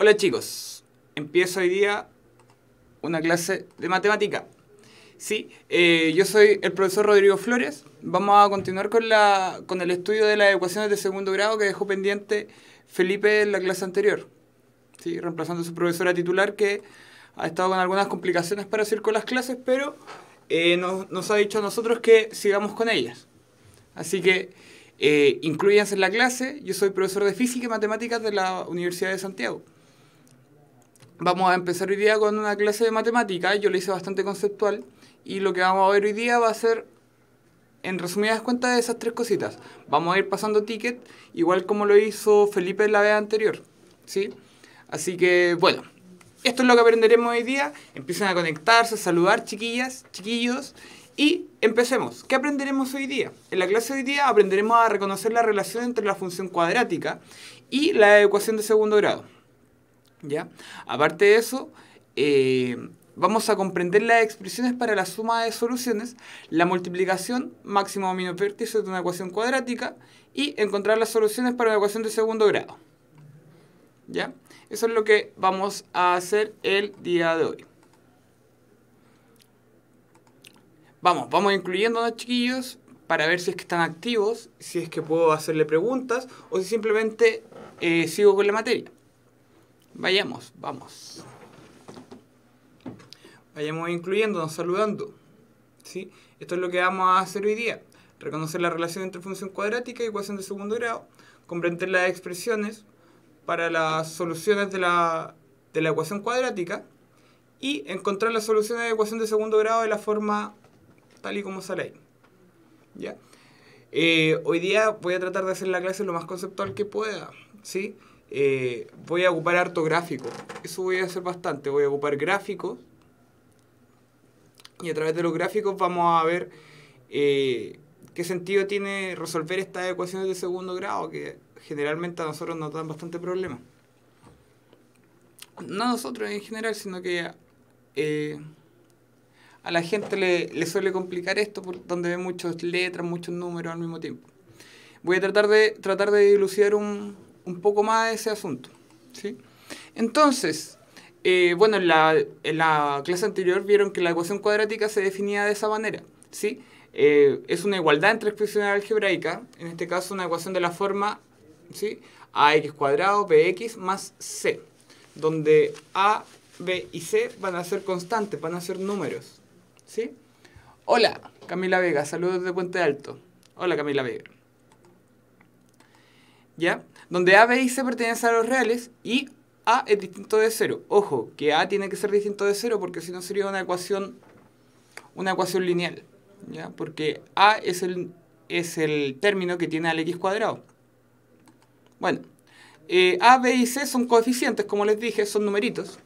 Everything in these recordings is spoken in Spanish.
Hola chicos, empiezo hoy día una clase de matemática. Sí, yo soy el profesor Rodrigo Flores. Vamos a continuar con el estudio de las ecuaciones de segundo grado que dejó pendiente Felipe en la clase anterior. Sí, reemplazando a su profesora titular que ha estado con algunas complicaciones para seguir con las clases, pero nos ha dicho a nosotros que sigamos con ellas. Así que inclúyanse en la clase. Yo soy profesor de física y matemáticas de la Universidad de Santiago. Vamos a empezar hoy día con una clase de matemática. Yo la hice bastante conceptual y lo que vamos a ver hoy día va a ser, en resumidas cuentas, esas tres cositas. Vamos a ir pasando ticket, igual como lo hizo Felipe en la vez anterior, ¿sí? Así que, bueno, esto es lo que aprenderemos hoy día. Empiecen a conectarse, a saludar, chiquillas, chiquillos, y empecemos. ¿Qué aprenderemos hoy día? En la clase de hoy día aprenderemos a reconocer la relación entre la función cuadrática y la ecuación de segundo grado. ¿Ya? Aparte de eso, vamos a comprender las expresiones para la suma de soluciones, la multiplicación máximo o menos vértices de una ecuación cuadrática y encontrar las soluciones para una ecuación de segundo grado. ¿Ya? Eso es lo que vamos a hacer el día de hoy. Vamos incluyéndonos, chiquillos, para ver si es que están activos, si es que puedo hacerle preguntas o si simplemente sigo con la materia. Vayamos. Vayamos incluyéndonos, saludando. ¿Sí? Esto es lo que vamos a hacer hoy día. Reconocer la relación entre función cuadrática y ecuación de segundo grado. Comprender las expresiones para las soluciones de la ecuación cuadrática. Y encontrar las soluciones de ecuación de segundo grado de la forma tal y como sale ahí. ¿Ya? Hoy día voy a tratar de hacer la clase lo más conceptual que pueda. ¿Sí? Voy a ocupar harto gráfico. Eso voy a hacer bastante. Voy a ocupar gráficos. Y a través de los gráficos vamos a ver qué sentido tiene resolver estas ecuaciones de segundo grado, que generalmente a nosotros nos dan bastante problemas. No a nosotros en general, sino que a la gente le suele complicar esto, donde ve muchas letras, muchos números al mismo tiempo. Voy a tratar de dilucidar un poco más ese asunto, ¿sí? Entonces, bueno, en la clase anterior vieron que la ecuación cuadrática se definía de esa manera, ¿sí? Es una igualdad entre expresiones algebraicas, en este caso una ecuación de la forma, ¿sí? Ax cuadrado bx más c, donde a, b y c van a ser constantes, van a ser números, ¿sí? Hola, Camila Vega, saludos de Puente Alto. Hola, Camila Vega. ¿Ya? Donde a, b y c pertenecen a los reales y a es distinto de 0. Ojo, que a tiene que ser distinto de 0 porque si no sería una ecuación lineal. ¿Ya? Porque a es el término que tiene al x cuadrado. Bueno, a, b y c son coeficientes, como les dije, son numeritos.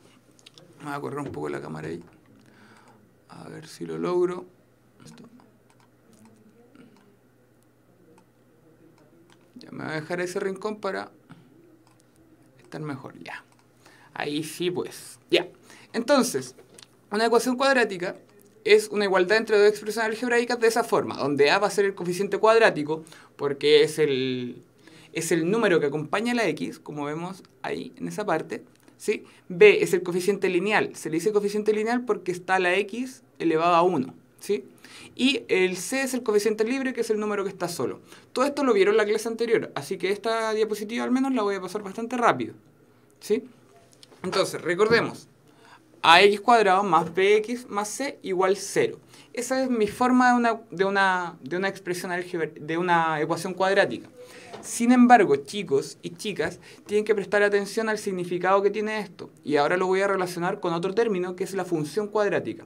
Voy a correr un poco la cámara ahí. A ver si lo logro. Ya me voy a dejar ese rincón para estar mejor, ya. Ahí sí, pues. Ya. Entonces, una ecuación cuadrática es una igualdad entre dos expresiones algebraicas de esa forma, donde a va a ser el coeficiente cuadrático, porque es el número que acompaña a la x, como vemos ahí en esa parte. ¿Sí? B es el coeficiente lineal. Se le dice coeficiente lineal porque está la x elevado a 1. ¿Sí? Y el c es el coeficiente libre, que es el número que está solo. Todo esto lo vieron en la clase anterior, así que esta diapositiva al menos la voy a pasar bastante rápido. ¿Sí? Entonces, recordemos, ax cuadrado más bx más c igual 0. Esa es mi forma de una expresión de una ecuación cuadrática. Sin embargo, chicos y chicas, tienen que prestar atención al significado que tiene esto. Y ahora lo voy a relacionar con otro término, que es la función cuadrática.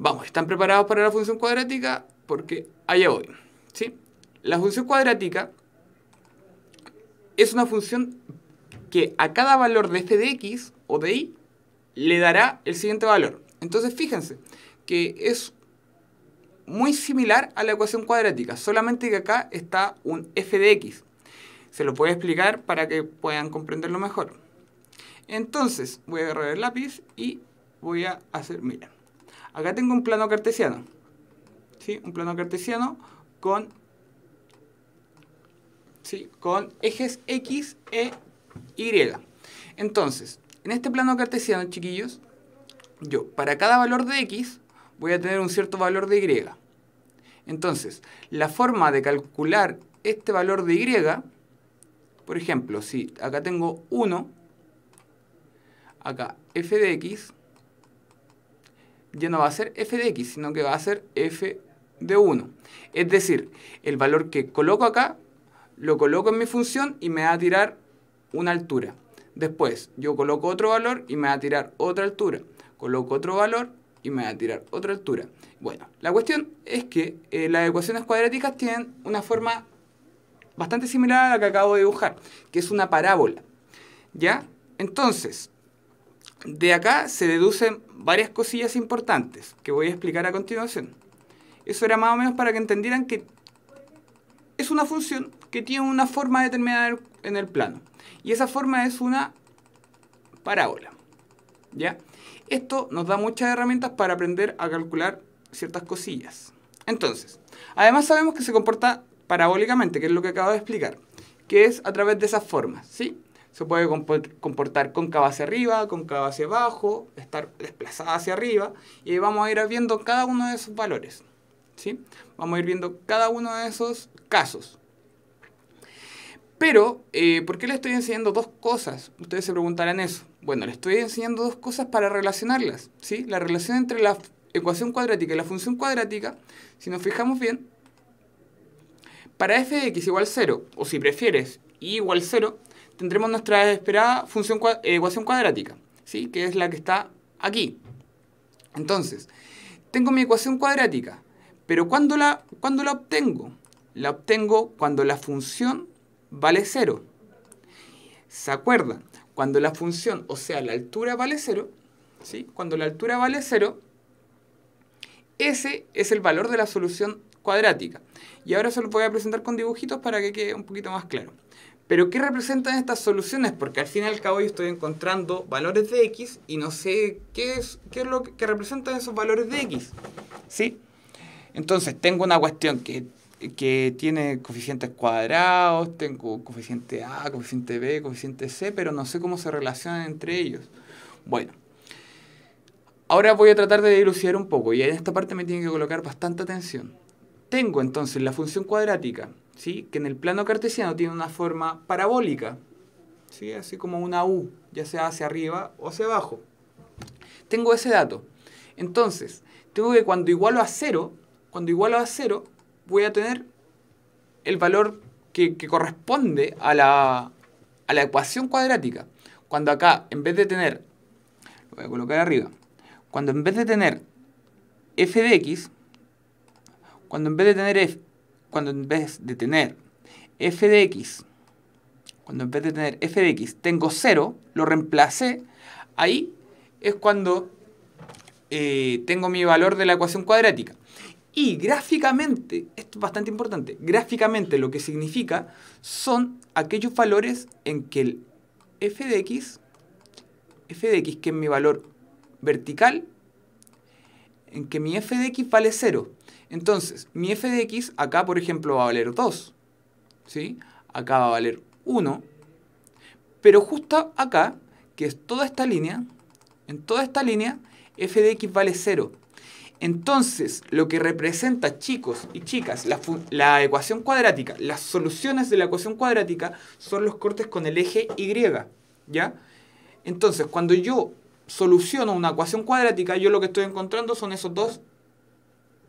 Vamos, ¿están preparados para la función cuadrática? Porque allá voy. ¿Sí? La función cuadrática es una función que a cada valor de f de x o de y le dará el siguiente valor. Entonces, fíjense que es muy similar a la ecuación cuadrática, solamente que acá está un f de x. Se lo voy a explicar para que puedan comprenderlo mejor. Entonces, voy a agarrar el lápiz y voy a hacer, mira, acá tengo un plano cartesiano. ¿Sí? Un plano cartesiano con ejes x, e, y. Entonces, en este plano cartesiano, chiquillos, yo para cada valor de x voy a tener un cierto valor de y. Entonces, la forma de calcular este valor de y, por ejemplo, si acá tengo 1, acá f de x, ya no va a ser f de x, sino que va a ser f de 1. Es decir, el valor que coloco acá, lo coloco en mi función y me va a tirar una altura. Después, yo coloco otro valor y me va a tirar otra altura. Coloco otro valor y me va a tirar otra altura. Bueno, la cuestión es que las ecuaciones cuadráticas tienen una forma bastante similar a la que acabo de dibujar, que es una parábola. ¿Ya? Entonces, de acá se deducen varias cosillas importantes que voy a explicar a continuación. Eso era más o menos para que entendieran que es una función que tiene una forma determinada en el plano. Y esa forma es una parábola. ¿Ya? Esto nos da muchas herramientas para aprender a calcular ciertas cosillas. Entonces, además sabemos que se comporta parabólicamente, que es lo que acabo de explicar, que es a través de esas formas, ¿sí? Se puede comportar cóncava hacia arriba, cóncava hacia abajo, estar desplazada hacia arriba, y ahí vamos a ir viendo cada uno de esos valores, ¿sí? Vamos a ir viendo cada uno de esos casos. Pero, ¿por qué les estoy enseñando dos cosas? Ustedes se preguntarán eso. Bueno, les estoy enseñando dos cosas para relacionarlas, ¿sí? La relación entre la ecuación cuadrática y la función cuadrática, si nos fijamos bien, para f de x igual 0, o si prefieres, y igual 0, tendremos nuestra esperada ecuación cuadrática, ¿sí? Que es la que está aquí. Entonces, tengo mi ecuación cuadrática, pero ¿cuándo la obtengo? La obtengo cuando la función vale 0. ¿Se acuerdan? Cuando la función, o sea, la altura vale 0, ¿sí? Cuando la altura vale 0, ese es el valor de la solución cuadrática. Y ahora se lo voy a presentar con dibujitos para que quede un poquito más claro. Pero ¿qué representan estas soluciones? Porque al fin y al cabo yo estoy encontrando valores de x y no sé qué es lo que representan esos valores de x, ¿sí? Entonces tengo una cuestión que tiene coeficientes cuadrados, tengo coeficiente A, coeficiente B, coeficiente C, pero no sé cómo se relacionan entre ellos. Bueno, ahora voy a tratar de dilucidar un poco y en esta parte me tienen que colocar bastante atención. Tengo entonces la función cuadrática, ¿sí? Que en el plano cartesiano tiene una forma parabólica, ¿sí? Así como una U, ya sea hacia arriba o hacia abajo. Tengo ese dato. Entonces, tengo que cuando igualo a 0, voy a tener el valor que corresponde a la ecuación cuadrática. Cuando acá, en vez de tener, lo voy a colocar arriba, cuando en vez de tener f de x, cuando en vez de tener f de x tengo 0, lo reemplacé, ahí es cuando tengo mi valor de la ecuación cuadrática. Y gráficamente, esto es bastante importante, gráficamente lo que significa son aquellos valores en que el f de x, que es mi valor vertical, en que mi f de x vale 0. Entonces, mi f de x acá, por ejemplo, va a valer 2, ¿sí? Acá va a valer 1, pero justo acá, que es toda esta línea, en toda esta línea, f de x vale 0. Entonces, lo que representa, chicos y chicas, la ecuación cuadrática, las soluciones de la ecuación cuadrática son los cortes con el eje y, ¿ya? Entonces, cuando yo soluciono una ecuación cuadrática, yo lo que estoy encontrando son esos dos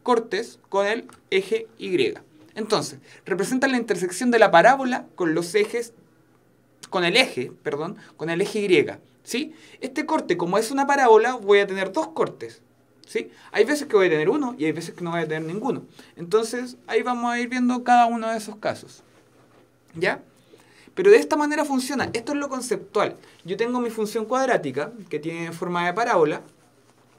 cortes con el eje y. Entonces, representan la intersección de la parábola con los ejes, con el eje y, ¿sí? Este corte, como es una parábola, voy a tener dos cortes, ¿sí? Hay veces que voy a tener uno y hay veces que no voy a tener ninguno. Entonces, ahí vamos a ir viendo cada uno de esos casos, ¿ya? Pero de esta manera funciona. Esto es lo conceptual. Yo tengo mi función cuadrática, que tiene forma de parábola,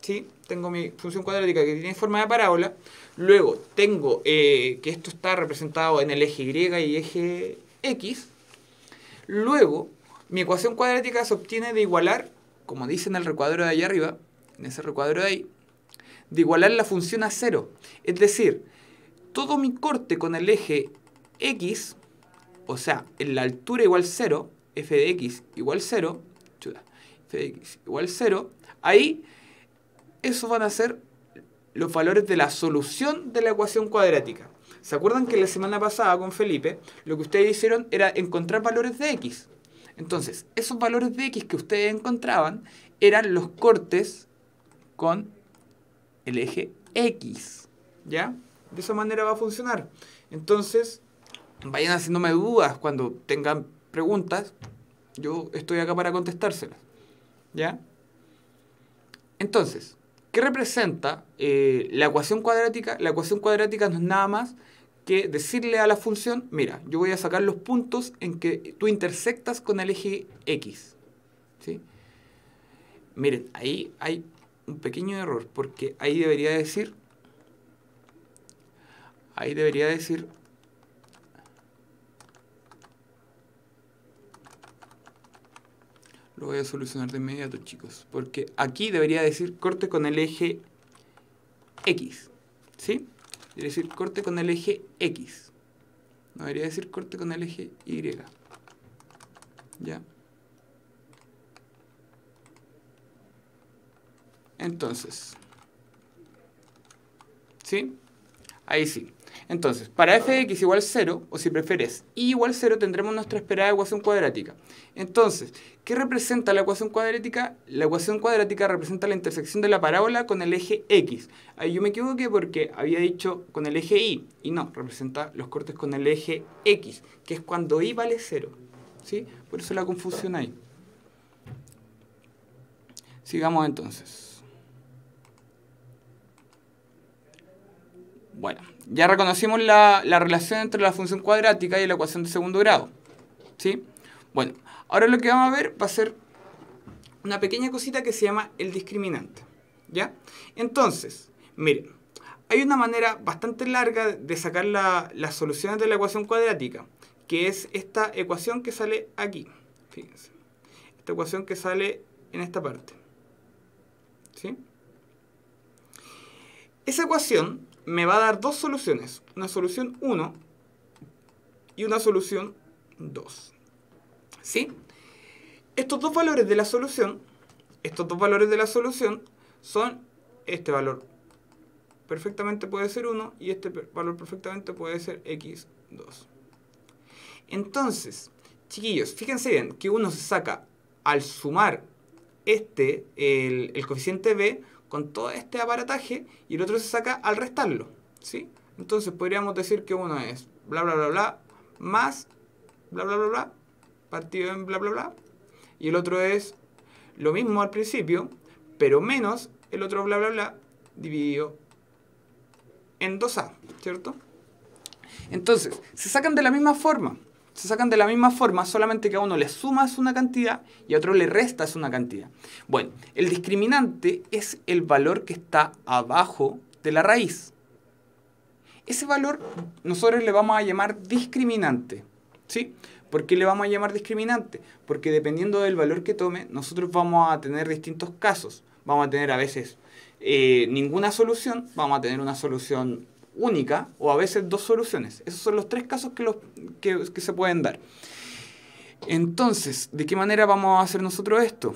¿sí? Tengo mi función cuadrática que tiene forma de parábola. Luego tengo que esto está representado en el eje Y y eje X. Luego, mi ecuación cuadrática se obtiene de igualar, como dice en el recuadro de ahí arriba, en ese recuadro de ahí, de igualar la función a 0. Es decir, todo mi corte con el eje X, o sea, en la altura igual 0, f de x igual 0, f de x igual 0, ahí esos van a ser los valores de la solución de la ecuación cuadrática. ¿Se acuerdan que la semana pasada con Felipe lo que ustedes hicieron era encontrar valores de x? Entonces, esos valores de x que ustedes encontraban eran los cortes con el eje x, ¿ya? De esa manera va a funcionar. Entonces, vayan haciéndome dudas cuando tengan preguntas. Yo estoy acá para contestárselas, ¿ya? Entonces, ¿qué representa la ecuación cuadrática? La ecuación cuadrática no es nada más que decirle a la función, mira, yo voy a sacar los puntos en que tú intersectas con el eje x, ¿sí? Miren, ahí hay un pequeño error, porque ahí debería decir, lo voy a solucionar de inmediato, chicos, porque aquí debería decir corte con el eje x, ¿sí? Debería decir corte con el eje x. No debería decir corte con el eje y. ¿Ya? Entonces, ¿sí? Ahí sí. Entonces, para f de x igual 0, o si prefieres y igual 0, tendremos nuestra esperada ecuación cuadrática. Entonces, ¿qué representa la ecuación cuadrática? La ecuación cuadrática representa la intersección de la parábola con el eje x. Ahí yo me equivoqué porque había dicho con el eje y no, representa los cortes con el eje x, que es cuando y vale 0. ¿Sí? Por eso la confusión ahí. Sigamos entonces. Bueno, ya reconocimos la relación entre la función cuadrática y la ecuación de segundo grado, ¿sí? Bueno, ahora lo que vamos a ver va a ser una pequeña cosita que se llama el discriminante, ¿ya? Entonces, miren, hay una manera bastante larga de sacar las soluciones de la ecuación cuadrática, que es esta ecuación que sale aquí, fíjense, esta ecuación que sale en esta parte, ¿sí? Esa ecuación me va a dar dos soluciones, una solución 1 y una solución 2, ¿sí? Estos dos valores de la solución son este valor perfectamente puede ser 1 y este valor perfectamente puede ser x2. Entonces, chiquillos, fíjense bien que uno se saca al sumar el coeficiente b con todo este aparataje y el otro se saca al restarlo, ¿sí? Entonces podríamos decir que uno es bla bla bla bla más bla bla bla bla partido en bla bla bla y el otro es lo mismo al principio pero menos el otro bla bla bla dividido en 2a, ¿cierto? Entonces se sacan de la misma forma, solamente que a uno le sumas una cantidad y a otro le restas una cantidad. Bueno, el discriminante es el valor que está abajo de la raíz. Ese valor nosotros le vamos a llamar discriminante, ¿sí? ¿Por qué le vamos a llamar discriminante? Porque dependiendo del valor que tome, nosotros vamos a tener distintos casos. Vamos a tener a veces ninguna solución, vamos a tener una solución única o a veces dos soluciones. Esos son los tres casos que se pueden dar. Entonces, ¿de qué manera vamos a hacer nosotros esto?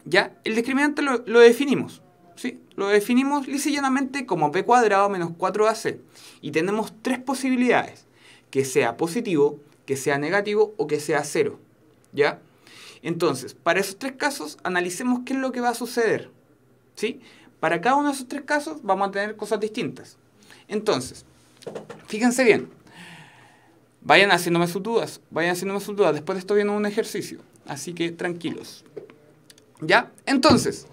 Ya, el discriminante lo definimos, ¿sí? Lo definimos lisa y llanamente como b cuadrado menos 4ac. Y tenemos tres posibilidades, que sea positivo, que sea negativo o que sea cero, ¿ya? Entonces, para esos tres casos, analicemos qué es lo que va a suceder, ¿sí? Para cada uno de esos tres casos vamos a tener cosas distintas. Entonces, fíjense bien. Vayan haciéndome sus dudas. Después de esto viene un ejercicio. Así que tranquilos. ¿Ya? Entonces,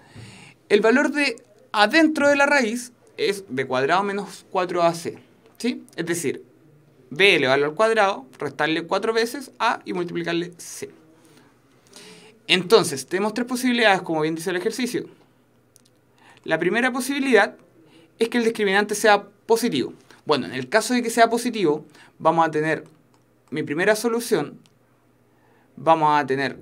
el valor de adentro de la raíz es b cuadrado menos 4ac. ¿Sí? Es decir, b elevado al cuadrado, restarle 4 veces a y multiplicarle c. Entonces, tenemos tres posibilidades, como bien dice el ejercicio. La primera posibilidad es que el discriminante sea positivo. Bueno, en el caso de que sea positivo, vamos a tener mi primera solución, vamos a tener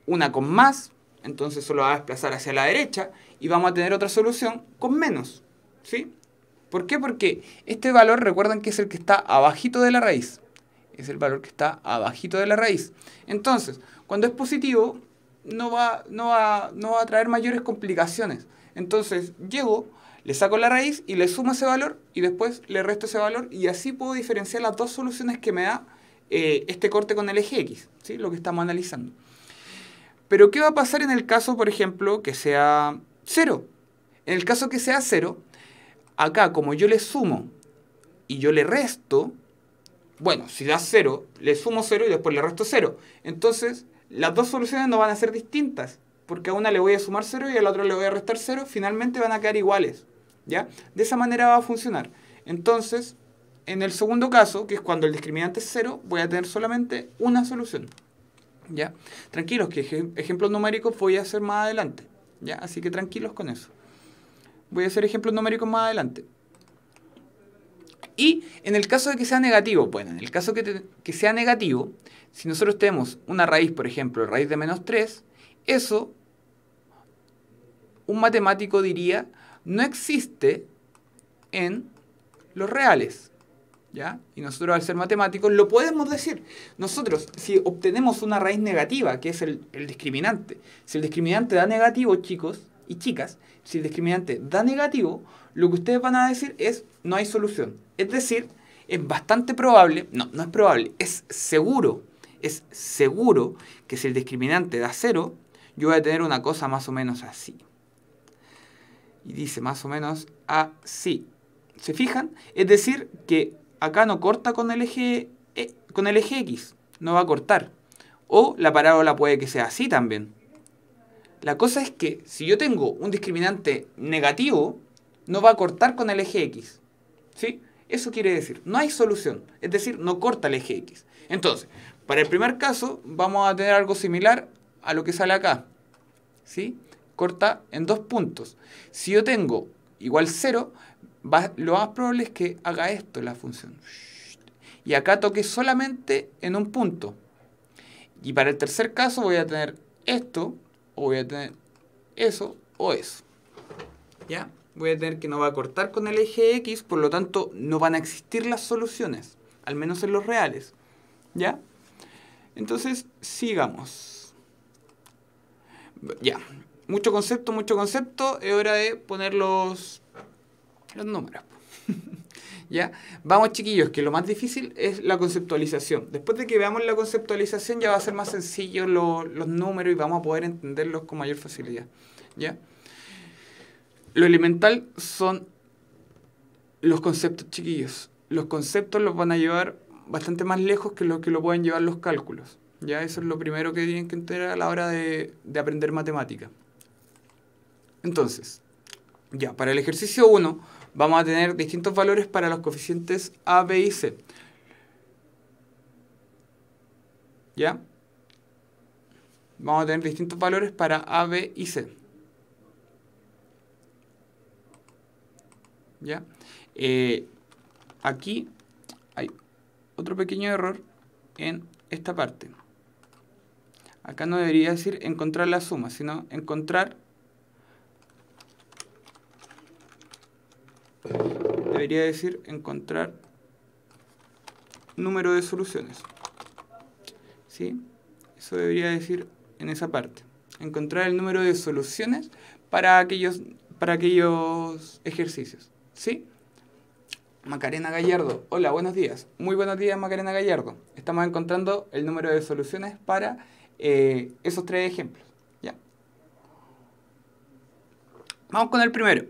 una con más, entonces solo va a desplazar hacia la derecha, y vamos a tener otra solución con menos, ¿sí? ¿Por qué? Porque este valor, recuerden que es el que está abajito de la raíz. Es el valor que está abajito de la raíz. Entonces, cuando es positivo, no va a traer mayores complicaciones. Entonces, llego, le saco la raíz y le sumo ese valor y después le resto ese valor y así puedo diferenciar las dos soluciones que me da este corte con el eje X, ¿sí? Lo que estamos analizando. Pero, ¿qué va a pasar en el caso, por ejemplo, que sea 0? En el caso que sea 0, acá como yo le sumo y yo le resto, bueno, si da 0, le sumo 0 y después le resto 0. Entonces, las dos soluciones no van a ser distintas, porque a una le voy a sumar 0 y a la otra le voy a restar 0, finalmente van a quedar iguales, ¿ya? De esa manera va a funcionar. Entonces, en el segundo caso, que es cuando el discriminante es 0, voy a tener solamente una solución, ¿ya? Tranquilos, que ejemplos numéricos voy a hacer más adelante, ¿ya? Así que tranquilos con eso. Voy a hacer ejemplos numéricos más adelante. Y en el caso de que sea negativo, bueno, en el caso que sea negativo, si nosotros tenemos una raíz, por ejemplo, raíz de menos 3, eso, un matemático diría, no existe en los reales, ¿ya? Y nosotros al ser matemáticos lo podemos decir. Nosotros, si obtenemos una raíz negativa, que es el discriminante, si el discriminante da negativo, chicos y chicas, si el discriminante da negativo, lo que ustedes van a decir es no hay solución. Es decir, es bastante probable, no es probable, es seguro que si el discriminante da 0, yo voy a tener una cosa más o menos así. Y dice más o menos así. ¿Se fijan? Es decir, que acá no corta con el eje X, no va a cortar. O la parábola puede que sea así también. La cosa es que si yo tengo un discriminante negativo, no va a cortar con el eje X. ¿Sí? Eso quiere decir, no hay solución. Es decir, no corta el eje X. Entonces, para el primer caso, vamos a tener algo similar a lo que sale acá. ¿Sí? Corta en 2 puntos. Si yo tengo igual 0, lo más probable es que haga esto la función. Y acá toque solamente en un punto. Y para el tercer caso voy a tener esto, o voy a tener eso, o eso. ¿Ya? Voy a tener que no va a cortar con el eje X, por lo tanto no van a existir las soluciones, al menos en los reales. ¿Ya? Entonces, sigamos. Ya. Mucho concepto, es hora de poner los números. ¿Ya? Vamos, chiquillos, que lo más difícil es la conceptualización. Después de que veamos la conceptualización ya va a ser más sencillo los números y vamos a poder entenderlos con mayor facilidad. ¿Ya? Lo elemental son los conceptos, chiquillos. Los conceptos los van a llevar bastante más lejos que lo pueden llevar los cálculos. ¿Ya? Eso es lo primero que tienen que entender a la hora de aprender matemática. Entonces, ya, para el ejercicio 1 vamos a tener distintos valores para los coeficientes A, B y C. ¿Ya? Vamos a tener distintos valores para A, B y C. ¿Ya? Aquí hay otro pequeño error en esta parte. Acá no debería decir encontrar la suma, sino encontrar... Debería decir encontrar número de soluciones. ¿Sí? Eso debería decir en esa parte. Encontrar el número de soluciones para aquellos ejercicios. ¿Sí? Macarena Gallardo. Hola, buenos días. Muy buenos días, Macarena Gallardo. Estamos encontrando el número de soluciones para esos 3 ejemplos. ¿Ya? Vamos con el primero.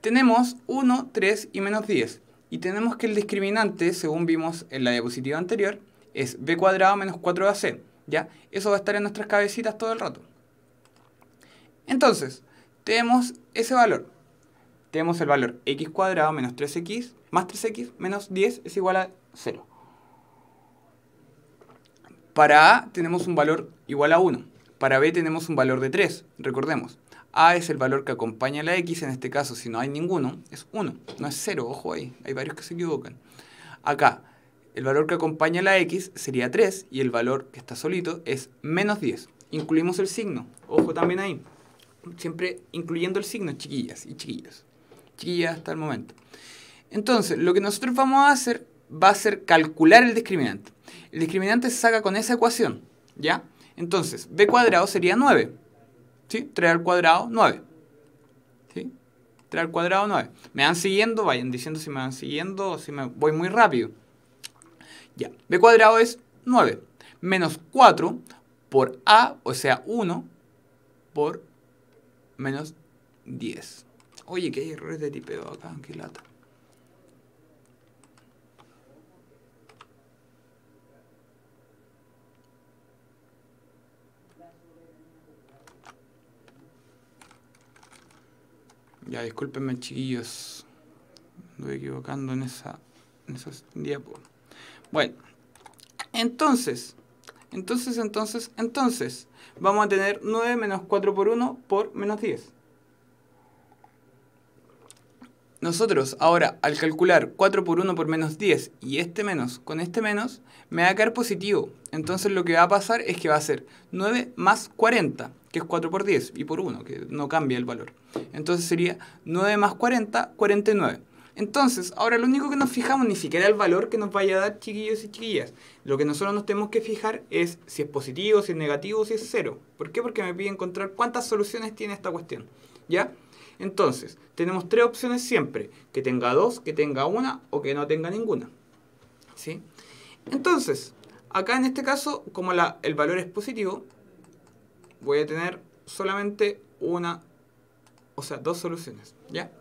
Tenemos 1, 3 y menos 10. Y tenemos que el discriminante, según vimos en la diapositiva anterior, es b cuadrado menos 4ac. ¿Ya? Eso va a estar en nuestras cabecitas todo el rato. Entonces, tenemos ese valor. Tenemos el valor x cuadrado menos 3x más 3x menos 10 es igual a 0. Para A tenemos un valor igual a 1. Para B tenemos un valor de 3. Recordemos, A es el valor que acompaña a la x. En este caso, si no hay ninguno, es 1. No es 0, ojo ahí. Hay varios que se equivocan. Acá, el valor que acompaña a la x sería 3 y el valor que está solito es menos 10. Incluimos el signo. Ojo también ahí. Siempre incluyendo el signo, chiquillas y chiquillos. Chiquillas hasta el momento. Entonces, lo que nosotros vamos a hacer va a ser calcular el discriminante. El discriminante se saca con esa ecuación, ¿ya? Entonces, b cuadrado sería 9. ¿Sí? 3 al cuadrado, 9. ¿Sí? 3 al cuadrado, 9. ¿Me van siguiendo? Vayan diciendo si me van siguiendo o si me voy muy rápido. Ya, b cuadrado es 9. Menos 4 por a, o sea, 1 por menos 10. Oye, que hay errores de tipeo acá, qué lata. Ya, discúlpenme, chiquillos. Me estoy equivocando en esos diapos. Bueno, entonces, vamos a tener 9 menos 4 por 1 por menos 10. Nosotros ahora, al calcular 4 por 1 por menos 10 y este menos con este menos, me va a caer positivo. Entonces lo que va a pasar es que va a ser 9 más 40, que es 4 por 10, y por 1, que no cambia el valor. Entonces sería 9 más 40, 49. Entonces, ahora lo único que nos fijamos ni siquiera es el valor que nos vaya a dar, chiquillos y chiquillas. Lo que nosotros nos tenemos que fijar es si es positivo, si es negativo, si es cero. ¿Por qué? Porque me pide encontrar cuántas soluciones tiene esta cuestión. ¿Ya? Entonces, tenemos tres opciones siempre. Que tenga dos, que tenga una o que no tenga ninguna. ¿Sí? Entonces, acá en este caso, como el valor es positivo, voy a tener solamente dos soluciones. ¿Ya?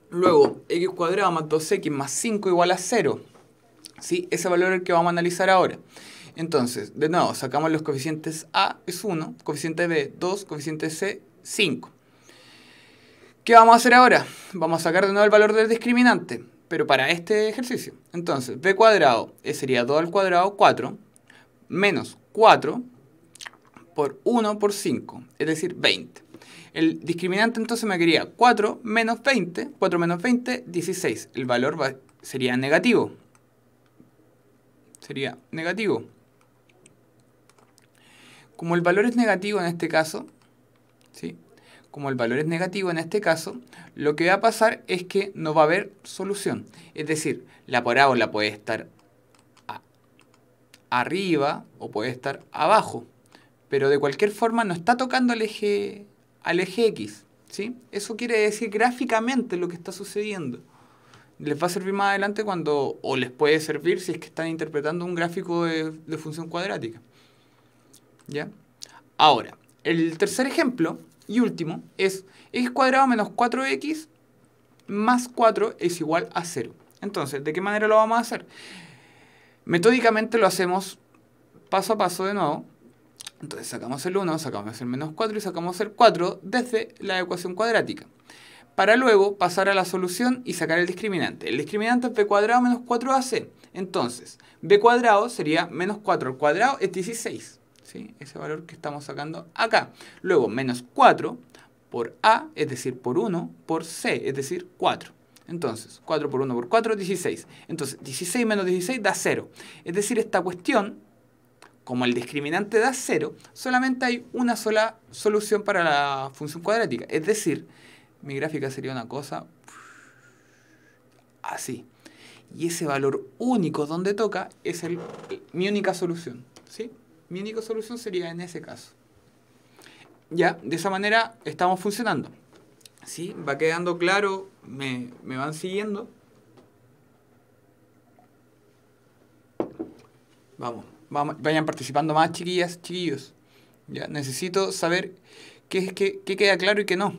Luego, x cuadrado más 2x más 5 igual a 0. ¿Sí? Ese valor es el que vamos a analizar ahora. Entonces, de nuevo, sacamos los coeficientes a, es 1, coeficiente b, 2, coeficiente c, 5. ¿Qué vamos a hacer ahora? Vamos a sacar de nuevo el valor del discriminante, pero para este ejercicio. Entonces, b cuadrado sería 2 al cuadrado, 4, menos 4 por 1 por 5, es decir, 20. El discriminante entonces me quería 4 menos 20, 4 menos 20, 16. El valor sería negativo. Sería negativo. Como el valor es negativo en este caso, ¿sí? Como el valor es negativo en este caso, lo que va a pasar es que no va a haber solución. Es decir, la parábola puede estar arriba o puede estar abajo, pero de cualquier forma no está tocando al eje X, ¿sí? Eso quiere decir gráficamente lo que está sucediendo. Les va a servir más adelante o les puede servir si es que están interpretando un gráfico de función cuadrática. ¿Ya? Ahora, el tercer ejemplo y último es x cuadrado menos 4x más 4 es igual a 0. Entonces, ¿de qué manera lo vamos a hacer? Metódicamente lo hacemos paso a paso de nuevo. Entonces sacamos el 1, sacamos el menos 4 y sacamos el 4 desde la ecuación cuadrática. Para luego pasar a la solución y sacar el discriminante. El discriminante es b cuadrado menos 4ac. Entonces, b cuadrado sería menos 4 al cuadrado es 16. ¿Sí? Ese valor que estamos sacando acá. Luego, menos 4 por a, es decir, por 1, por c, es decir, 4. Entonces, 4 por 1 por 4, 16. Entonces, 16 menos 16 da 0. Es decir, esta cuestión, como el discriminante da 0, solamente hay una sola solución para la función cuadrática. Es decir, mi gráfica sería una cosa así. Y ese valor único donde toca es mi única solución. ¿Sí? Mi única solución sería en ese caso. Ya, de esa manera estamos funcionando. ¿Sí? ¿Va quedando claro? ¿Me van siguiendo? Vamos, vayan participando más, chiquillas, chiquillos. Ya, necesito saber qué queda claro y qué no.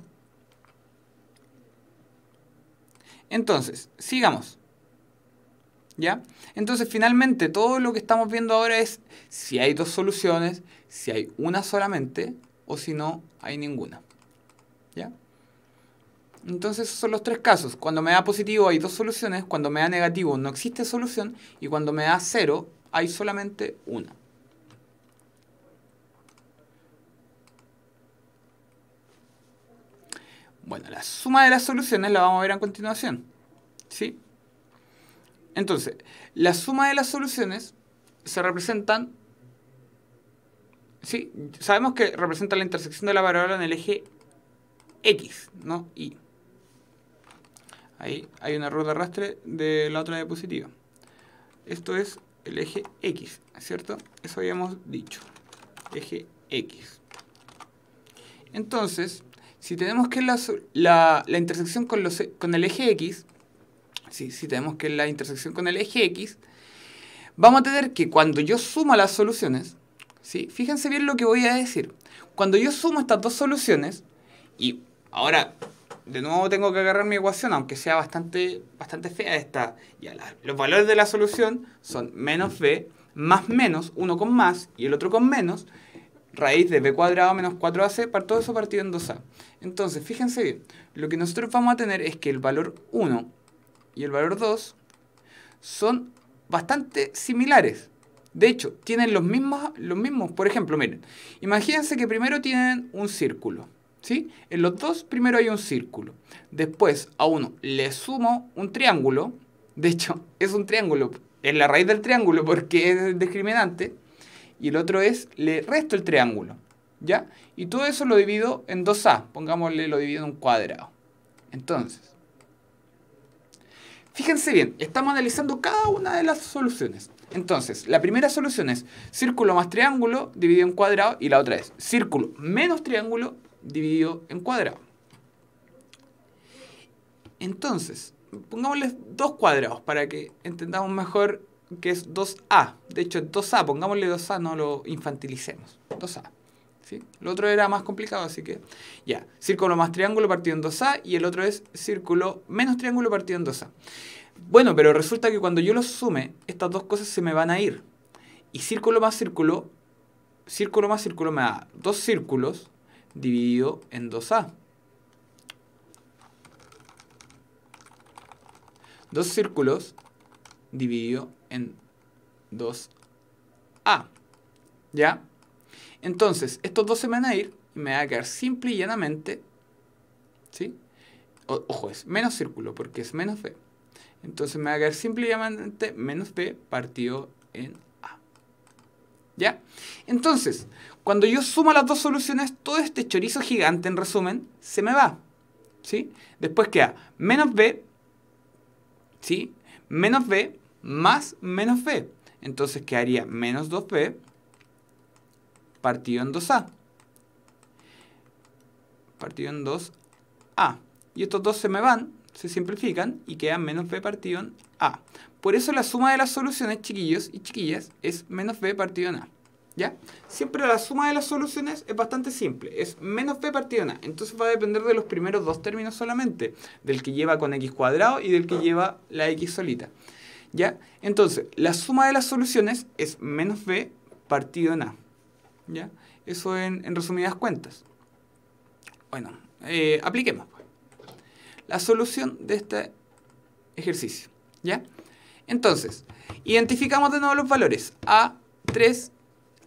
Entonces, sigamos. ¿Ya? Entonces, finalmente, todo lo que estamos viendo ahora es si hay dos soluciones, si hay una solamente, o si no hay ninguna. ¿Ya? Entonces, esos son los tres casos. Cuando me da positivo hay dos soluciones, cuando me da negativo no existe solución, y cuando me da 0 hay solamente una. Bueno, la suma de las soluciones la vamos a ver a continuación. ¿Sí? Entonces, la suma de las soluciones se representan, ¿sí? Sabemos que representa la intersección de la parábola en el eje X, no Y. Ahí hay un error de arrastre de la otra diapositiva. Esto es el eje X, ¿cierto? Eso habíamos dicho, eje X. Entonces, si tenemos que la intersección con el eje X, si tenemos que la intersección con el eje X, vamos a tener que cuando yo sumo las soluciones, ¿sí? Fíjense bien lo que voy a decir. Cuando yo sumo estas dos soluciones, y ahora de nuevo tengo que agarrar mi ecuación, aunque sea bastante fea esta, los valores de la solución son menos b más menos, uno con más y el otro con menos, raíz de b cuadrado menos 4ac, para todo eso partido en 2a. Entonces, fíjense bien, lo que nosotros vamos a tener es que el valor 1 y el valor 2 son bastante similares. De hecho, tienen los mismos. Por ejemplo, miren, imagínense que primero tienen un círculo, ¿sí? En los dos primero hay un círculo. Después a uno le sumo un triángulo. De hecho, es un triángulo, es la raíz del triángulo porque es discriminante. Y el otro es, le resto el triángulo, ¿ya? Y todo eso lo divido en 2a. Pongámosle, lo divido en un cuadrado. Entonces, fíjense bien, estamos analizando cada una de las soluciones. Entonces, la primera solución es círculo más triángulo dividido en cuadrado, y la otra es círculo menos triángulo dividido en cuadrado. Entonces, pongámosle dos cuadrados para que entendamos mejor que es 2a. De hecho, es 2a, pongámosle 2a, no lo infantilicemos. 2a. ¿Sí? Lo otro era más complicado, así que ya. Círculo más triángulo partido en 2a y el otro es círculo menos triángulo partido en 2a. Bueno, pero resulta que cuando yo los sume, estas dos cosas se me van a ir. Y círculo más círculo me da dos círculos dividido en 2a. Dos círculos dividido en 2a. ¿Ya? Entonces, estos dos se me van a ir y me va a quedar simple y llanamente, ¿sí? Ojo, es menos círculo porque es menos b. Entonces me va a quedar simple y llanamente menos b partido en a. ¿Ya? Entonces, cuando yo sumo las dos soluciones, todo este chorizo gigante, en resumen, se me va. ¿Sí? Después queda menos b, ¿sí? Menos b más menos b. Entonces quedaría menos 2b partido en 2a. Partido en 2a. Y estos dos se me van, se simplifican y quedan menos b partido en a. Por eso la suma de las soluciones, chiquillos y chiquillas, es menos b partido en a. ¿Ya? Siempre la suma de las soluciones es bastante simple. Es menos b partido en a. Entonces va a depender de los primeros dos términos solamente. Del que lleva con x cuadrado y del que lleva la x solita. ¿Ya? Entonces, la suma de las soluciones es menos b partido en a. ¿Ya? Eso en resumidas cuentas. Bueno, apliquemos la solución de este ejercicio. ¿Ya? Entonces, identificamos de nuevo los valores.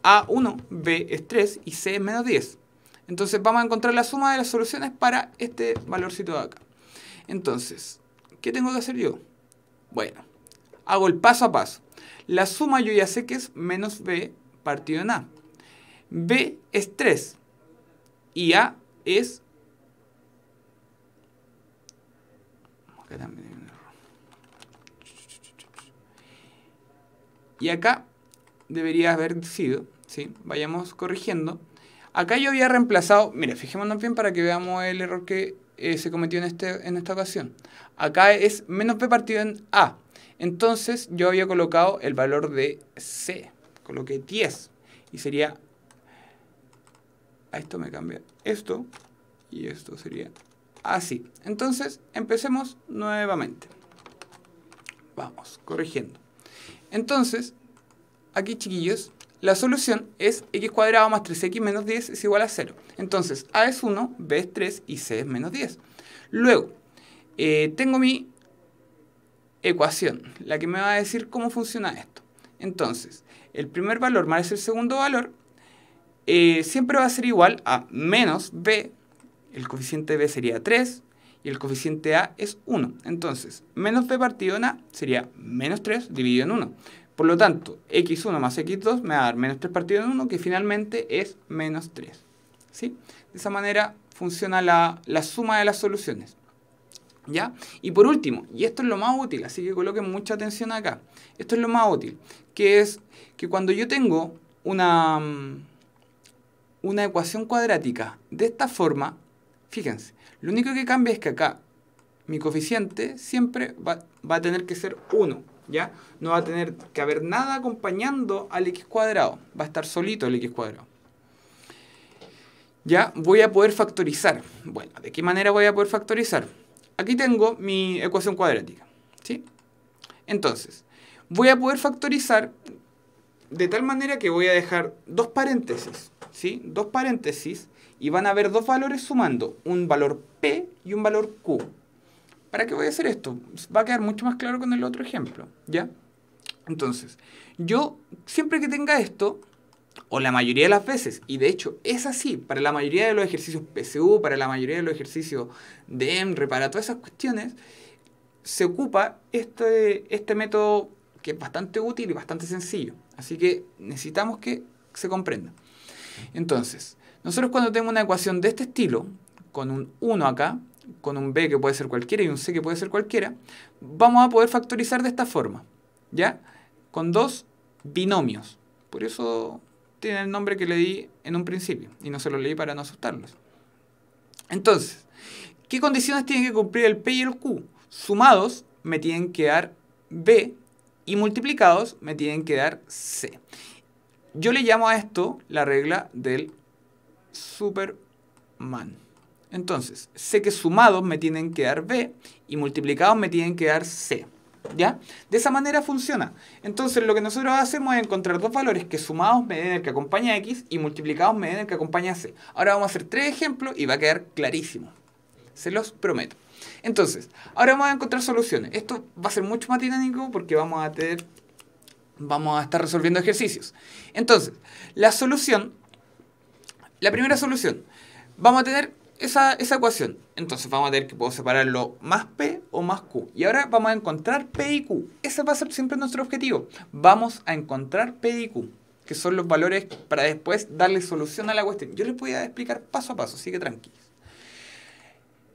A1, B es 3 y C es menos 10. Entonces vamos a encontrar la suma de las soluciones para este valorcito de acá. Entonces, ¿qué tengo que hacer yo? Bueno, hago el paso a paso. La suma yo ya sé que es menos B partido en A. B es 3 y A es... Y acá debería haber sido, ¿sí? Vayamos corrigiendo. Acá yo había reemplazado, mire, fijémonos bien para que veamos el error que se cometió en esta ocasión. Acá es menos B partido en A. Entonces yo había colocado el valor de C. Coloqué 10. Y sería... A esto me cambia esto. Y esto sería así. Entonces empecemos nuevamente. Vamos, corrigiendo. Entonces, aquí chiquillos, la solución es x cuadrado más 3x menos 10 es igual a 0. Entonces, A es 1, B es 3 y C es menos 10. Luego, tengo mi ecuación, la que me va a decir cómo funciona esto. Entonces, el primer valor más el segundo valor siempre va a ser igual a menos B. El coeficiente B sería 3 y el coeficiente A es 1. Entonces, menos B partido en A sería menos 3 dividido en 1. Por lo tanto, x1 más x2 me va a dar menos 3 partido en 1, que finalmente es menos 3. ¿Sí? De esa manera funciona la suma de las soluciones. ¿Ya? Y por último, y esto es lo más útil, así que coloquen mucha atención acá. Esto es lo más útil, que es que cuando yo tengo una ecuación cuadrática de esta forma, fíjense, lo único que cambia es que acá mi coeficiente siempre va a tener que ser 1, ¿ya? No va a tener que haber nada acompañando al x cuadrado, va a estar solito el x cuadrado. Ya voy a poder factorizar. Bueno, ¿de qué manera voy a poder factorizar? Aquí tengo mi ecuación cuadrática, ¿sí? Entonces, voy a poder factorizar de tal manera que voy a dejar dos paréntesis, ¿sí? Dos paréntesis y van a haber dos valores sumando, un valor P y un valor Q. ¿Para qué voy a hacer esto? Va a quedar mucho más claro con el otro ejemplo, ¿ya? Entonces, yo siempre que tenga esto, o la mayoría de las veces, y de hecho es así, para la mayoría de los ejercicios PSU, para la mayoría de los ejercicios de EMRE, para todas esas cuestiones, se ocupa este método que es bastante útil y bastante sencillo. Así que necesitamos que se comprenda. Entonces, nosotros cuando tenemos una ecuación de este estilo, con un 1 acá, con un B que puede ser cualquiera y un C que puede ser cualquiera, vamos a poder factorizar de esta forma, ¿ya? Con dos binomios. Por eso tiene el nombre que le di en un principio, y no se lo leí para no asustarlos. Entonces, ¿qué condiciones tienen que cumplir el P y el Q? Sumados me tienen que dar B y multiplicados me tienen que dar C. Yo le llamo a esto la regla del Superman. Entonces, sé que sumados me tienen que dar B y multiplicados me tienen que dar C. ¿Ya? De esa manera funciona. Entonces, lo que nosotros hacemos es encontrar dos valores que sumados me den el que acompaña a X y multiplicados me den el que acompaña a C. Ahora vamos a hacer tres ejemplos y va a quedar clarísimo. Se los prometo. Entonces, ahora vamos a encontrar soluciones. Esto va a ser mucho más dinámico porque vamos a estar resolviendo ejercicios. Entonces, la primera solución, vamos a tener esa ecuación. Entonces vamos a tener que puedo separarlo más P o más Q. Y ahora vamos a encontrar P y Q. Ese va a ser siempre nuestro objetivo. Vamos a encontrar P y Q, que son los valores para después darle solución a la cuestión. Yo les voy a explicar paso a paso, así que tranquilos.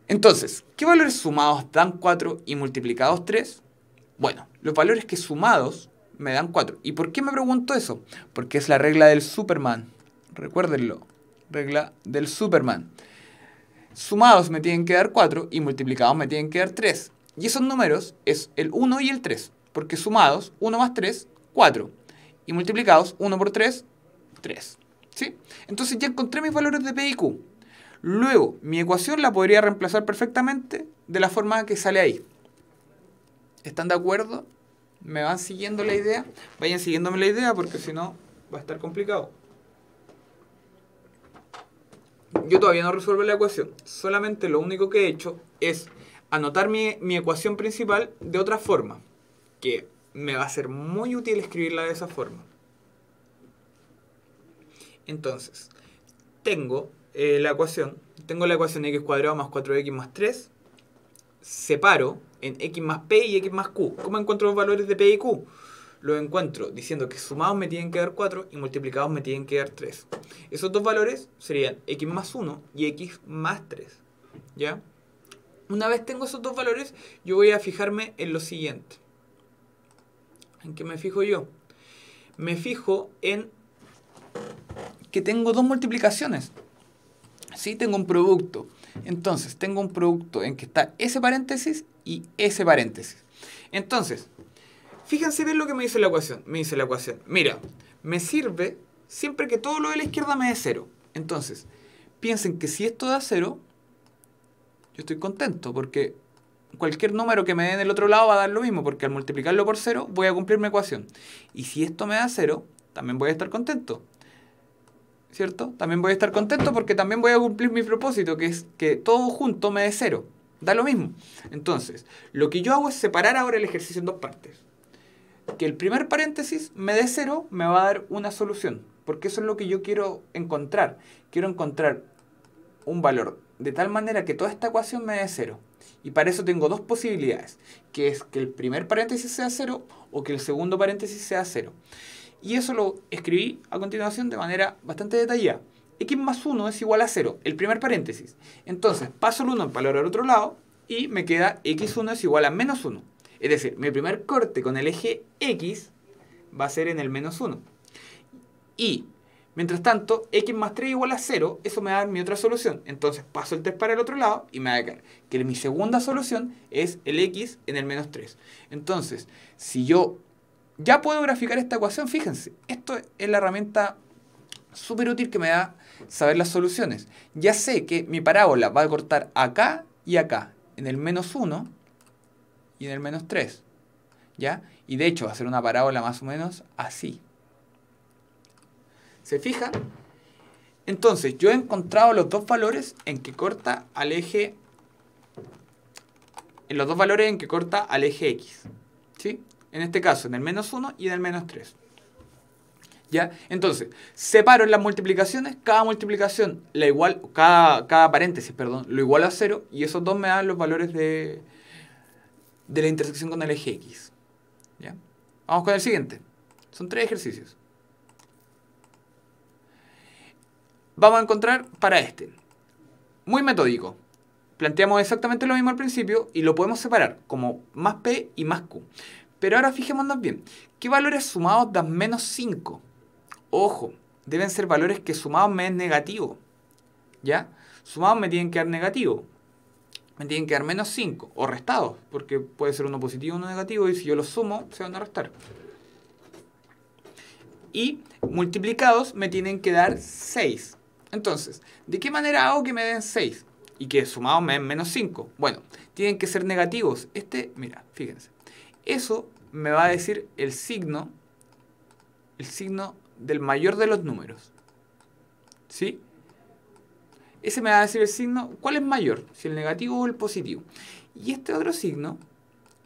Entonces, ¿qué valores sumados dan 4 y multiplicados 3? Bueno, los valores que sumados me dan 4. ¿Y por qué me pregunto eso? Porque es la regla del Superman. Recuérdenlo. Regla del Superman. Sumados me tienen que dar 4 y multiplicados me tienen que dar 3. Y esos números es el 1 y el 3. Porque sumados, 1 más 3, 4. Y multiplicados, 1 por 3, 3. ¿Sí? Entonces ya encontré mis valores de P y Q. Luego, mi ecuación la podría reemplazar perfectamente de la forma que sale ahí. ¿Están de acuerdo? ¿Me van siguiendo la idea? Vayan siguiéndome la idea porque si no va a estar complicado. Yo todavía no resuelvo la ecuación. Solamente lo único que he hecho es anotar mi ecuación principal de otra forma. Que me va a ser muy útil escribirla de esa forma. Entonces, tengo la ecuación x cuadrado más 4x más 3. Separo en x más p y x más q. ¿Cómo encuentro los valores de p y q? Lo encuentro diciendo que sumados me tienen que dar 4 y multiplicados me tienen que dar 3. Esos dos valores serían x más 1 y x más 3. ¿Ya? Una vez tengo esos dos valores, yo voy a fijarme en lo siguiente. ¿En qué me fijo yo? Me fijo en que tengo dos multiplicaciones. Sí, tengo un producto. Entonces, tengo un producto en que está ese paréntesis y ese paréntesis. Entonces, fíjense bien lo que me dice la ecuación. Mira, me sirve siempre que todo lo de la izquierda me dé 0. Entonces, piensen que si esto da 0, yo estoy contento porque cualquier número que me dé en el otro lado va a dar lo mismo, porque al multiplicarlo por 0 voy a cumplir mi ecuación. Y si esto me da 0, también voy a estar contento. ¿Cierto? También voy a estar contento porque también voy a cumplir mi propósito, que es que todo junto me dé 0. Da lo mismo. Entonces, lo que yo hago es separar ahora el ejercicio en dos partes. Que el primer paréntesis me dé 0 me va a dar una solución. Porque eso es lo que yo quiero encontrar. Quiero encontrar un valor de tal manera que toda esta ecuación me dé 0. Y para eso tengo dos posibilidades. Que es que el primer paréntesis sea 0 o que el segundo paréntesis sea 0. Y eso lo escribí a continuación de manera bastante detallada. X más 1 es igual a 0, el primer paréntesis. Entonces paso el 1 en valor al otro lado y me queda x1 es igual a menos 1. Es decir, mi primer corte con el eje x va a ser en el menos 1. Y, mientras tanto, x más 3 igual a 0, eso me va a dar mi otra solución. Entonces paso el test para el otro lado y me va a quedar que mi segunda solución es el x en el menos 3. Entonces, si yo ya puedo graficar esta ecuación, fíjense, esto es la herramienta súper útil que me da saber las soluciones. Ya sé que mi parábola va a cortar acá y acá, en el menos 1 y en el menos 3. ¿Ya? Y de hecho va a ser una parábola más o menos así. ¿Se fijan? Entonces, yo he encontrado los dos valores en que corta al eje. En los dos valores en que corta al eje X. ¿Sí? En este caso, en el menos 1 y en el menos 3. ¿Ya? Entonces, separo en las multiplicaciones, cada multiplicación, cada paréntesis, perdón, lo igual a 0, y esos dos me dan los valores de la intersección con el eje X. ¿Ya? Vamos con el siguiente. Son 3 ejercicios. Vamos a encontrar para este. Muy metódico. Planteamos exactamente lo mismo al principio y lo podemos separar como más P y más Q. Pero ahora fijémonos bien. ¿Qué valores sumados dan menos 5? Ojo, deben ser valores que sumados me den negativo. ¿Ya? Sumados me tienen que dar negativo. Me tienen que dar menos 5. O restados, porque puede ser uno positivo o uno negativo. Y si yo los sumo, se van a restar. Y multiplicados me tienen que dar 6. Entonces, ¿de qué manera hago que me den 6? Y que sumados me den menos 5. Bueno, tienen que ser negativos. Mira, fíjense. Eso me va a decir el signo del mayor de los números. ¿Sí? Ese me va a decir el signo, ¿cuál es mayor? Si el negativo o el positivo. Y este otro signo,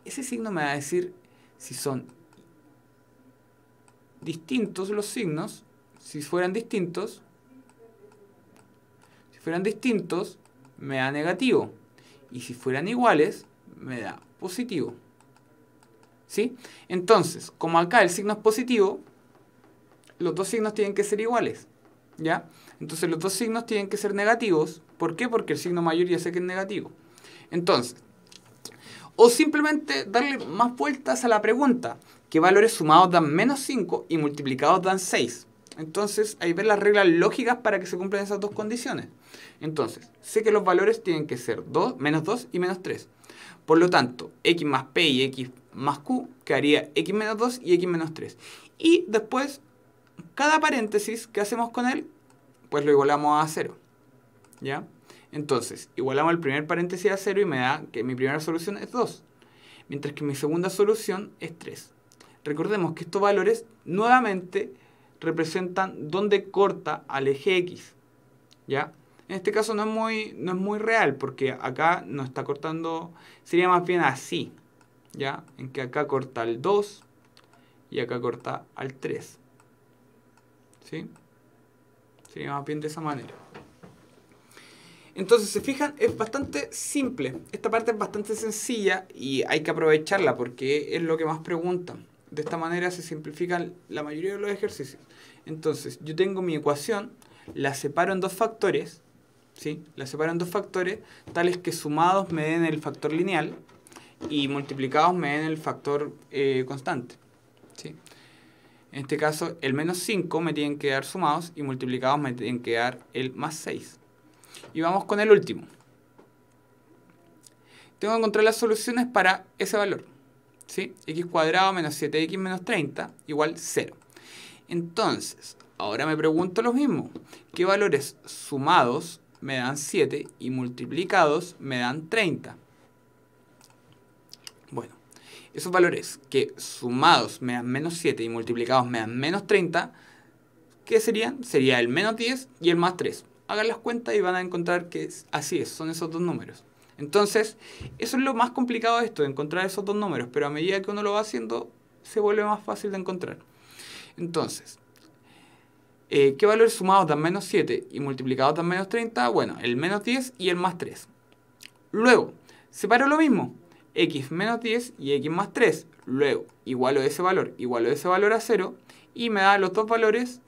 ese signo me va a decir si son distintos los signos. Si fueran distintos, me da negativo. Y si fueran iguales, me da positivo. ¿Sí? Entonces, como acá el signo es positivo, los dos signos tienen que ser iguales. ¿Ya? Entonces los dos signos tienen que ser negativos. ¿Por qué? Porque el signo mayor ya sé que es negativo. Entonces, o simplemente darle más vueltas a la pregunta. ¿Qué valores sumados dan menos 5 y multiplicados dan 6? Entonces, ahí ven las reglas lógicas para que se cumplan esas dos condiciones. Entonces, sé que los valores tienen que ser menos 2 y menos 3. Por lo tanto, x más p y x más q quedaría x menos 2 y x menos 3. Y después, cada paréntesis que hacemos con él, pues lo igualamos a 0. ¿Ya? Entonces, igualamos el primer paréntesis a 0 y me da que mi primera solución es 2. Mientras que mi segunda solución es 3. Recordemos que estos valores nuevamente representan dónde corta al eje X. ¿Ya? En este caso no es muy real, porque acá no está cortando, sería más bien así. ¿Ya? En que acá corta al 2 y acá corta al 3. ¿Sí? Sería más bien de esa manera. Entonces, se fijan, es bastante simple. Esta parte es bastante sencilla y hay que aprovecharla porque es lo que más preguntan. De esta manera se simplifican la mayoría de los ejercicios. Entonces, yo tengo mi ecuación, la separo en dos factores, ¿sí? La separo en dos factores, tales que sumados me den el factor lineal y multiplicados me den el factor constante, ¿sí? En este caso, el menos 5 me tienen que dar sumados y multiplicados me tienen que dar el más 6. Y vamos con el último. Tengo que encontrar las soluciones para ese valor. ¿Sí? X cuadrado menos 7x menos 30 igual 0. Entonces, ahora me pregunto lo mismo. ¿Qué valores sumados me dan 7 y multiplicados me dan 30? Bueno, esos valores que sumados me dan menos 7 y multiplicados me dan menos 30, ¿qué serían? Sería el menos 10 y el más 3. Hagan las cuentas y van a encontrar que así es, son esos dos números. Entonces, eso es lo más complicado de esto, de encontrar esos dos números, pero a medida que uno lo va haciendo, se vuelve más fácil de encontrar. Entonces, ¿qué valores sumados dan menos 7 y multiplicados dan menos 30? Bueno, el menos 10 y el más 3. Luego, separo lo mismo, x menos 10 y x más 3. Luego, igualo ese valor a 0 y me da los dos valores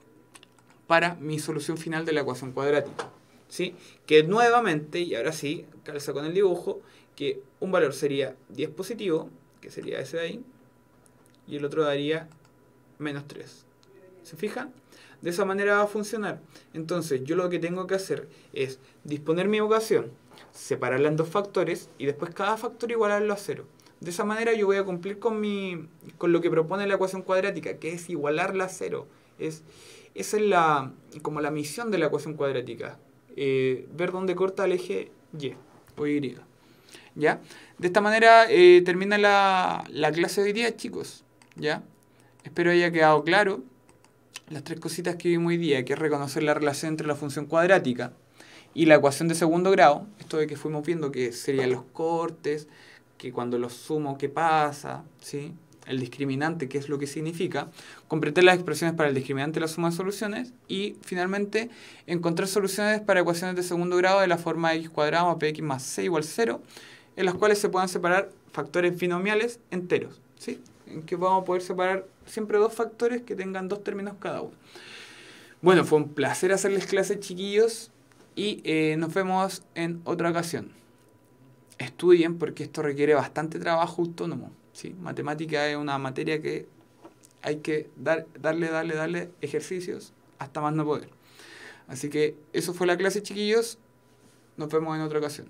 para mi solución final de la ecuación cuadrática. ¿Sí? Que nuevamente, y ahora sí, calza con el dibujo, que un valor sería 10 positivo, que sería ese de ahí, y el otro daría menos 3. ¿Se fijan? De esa manera va a funcionar. Entonces yo lo que tengo que hacer es disponer mi ecuación, separarla en dos factores y después cada factor igualarlo a 0. De esa manera yo voy a cumplir con lo que propone la ecuación cuadrática, que es igualarla a 0. Esa es como la misión de la ecuación cuadrática. Ver dónde corta el eje Y o Y. ¿Ya? De esta manera termina la clase de hoy día, chicos. ¿Ya? Espero haya quedado claro las tres cositas que vimos hoy día, que es reconocer la relación entre la función cuadrática y la ecuación de segundo grado. Esto de que fuimos viendo que serían los cortes, que cuando los sumo, ¿qué pasa? ¿Sí? El discriminante, qué es lo que significa, comprender las expresiones para el discriminante de la suma de soluciones y, finalmente, encontrar soluciones para ecuaciones de segundo grado de la forma x cuadrado más px más c igual 0, en las cuales se puedan separar factores binomiales enteros, ¿sí? En que vamos a poder separar siempre dos factores que tengan dos términos cada uno. Bueno, fue un placer hacerles clases, chiquillos, y nos vemos en otra ocasión. Estudien porque esto requiere bastante trabajo autónomo, ¿sí? Matemática es una materia que hay que darle ejercicios hasta más no poder. Así que eso fue la clase, chiquillos. Nos vemos en otra ocasión.